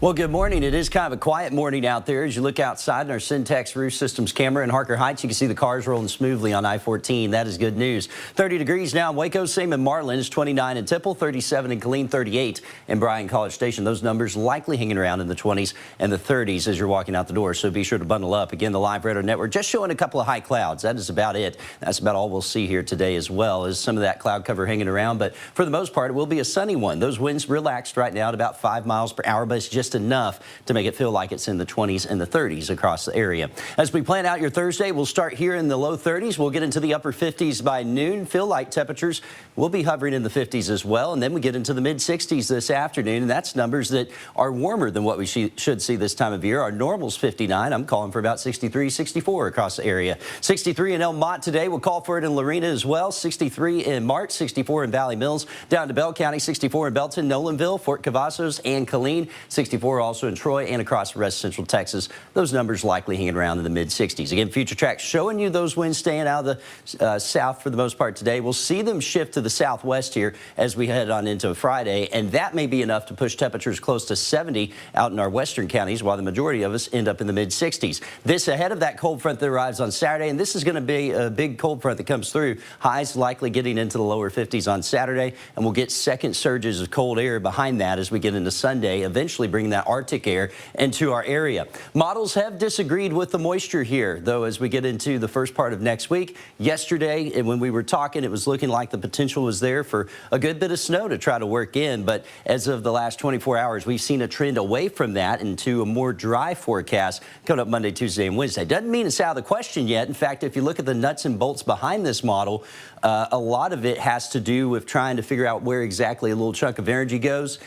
Well, good morning. It is kind of a quiet morning out there. As you look outside in our Syntex Roof Systems camera in Harker Heights, you can see the cars rolling smoothly on I-14. That is good news. 30 degrees now in Waco, same in Marlin. It's 29 in Temple, 37 in Killeen, 38 in Bryan College Station. Those numbers likely hanging around in the 20s and the 30s as you're walking out the door, so be sure to bundle up. Again, the live radar network just showing a couple of high clouds. That is about it. That's about all we'll see here today, as well as some of that cloud cover hanging around. But for the most part, it will be a sunny one. Those winds relaxed right now at about 5 miles per hour, but it's just enough to make it feel like it's in the 20s and the 30s across the area. As we plan out your Thursday, we'll start here in the low 30s. We'll get into the upper 50s by noon. Feel like temperatures will be hovering in the 50s as well. And then we get into the mid 60s this afternoon. And that's numbers that are warmer than what we should see this time of year. Our normal's 59. I'm calling for about 63, 64 across the area. 63 in El Monte today. We'll call for it in Lorena as well. 63 in March, 64 in Valley Mills, down to Bell County, 64 in Belton, Nolanville, Fort Cavazos, and Killeen. 64 also in Troy and across the rest of central Texas. Those numbers likely hanging around in the mid 60s. Again, future tracks showing you those winds staying out of the south for the most part today. We'll see them shift to the southwest here as we head on into Friday, and that may be enough to push temperatures close to 70 out in our western counties, while the majority of us end up in the mid 60s. This ahead of that cold front that arrives on Saturday, and this is going to be a big cold front that comes through. Highs likely getting into the lower 50s on Saturday, and we'll get second surges of cold air behind that as we get into Sunday, eventually bringing that Arctic air into our area. Models have disagreed with the moisture here, though, as we get into the first part of next week. Yesterday, and when we were talking, it was looking like the potential was there for a good bit of snow to try to work in. But as of the last 24 hours, we've seen a trend away from that into a more dry forecast coming up Monday, Tuesday, and Wednesday. Doesn't mean it's out of the question yet. In fact, if you look at the nuts and bolts behind this model, a lot of it has to do with trying to figure out where exactly a little chunk of energy goes.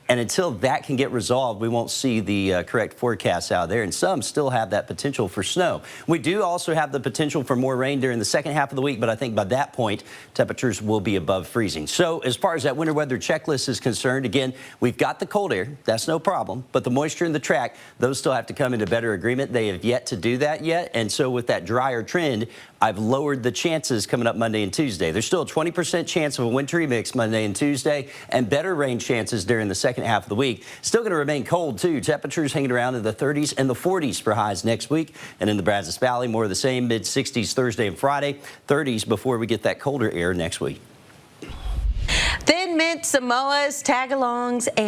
And until that can get resolved, we won't see the correct forecasts out there. And some still have that potential for snow. We do also have the potential for more rain during the second half of the week, but I think by that point, temperatures will be above freezing. So as far as that winter weather checklist is concerned, again, we've got the cold air. That's no problem. But the moisture in the track, those still have to come into better agreement. They have yet to do that yet. And so with that drier trend, I've lowered the chances coming up Monday and Tuesday. There's still a 20% chance of a wintry mix Monday and Tuesday, and better rain chances during the second half of the week. Still going to remain cold, too. Temperatures hanging around in the 30s and the 40s for highs next week. And in the Brazos Valley, more of the same, mid-60s Thursday and Friday, 30s before we get that colder air next week. Thin mint Samoas, tagalongs, and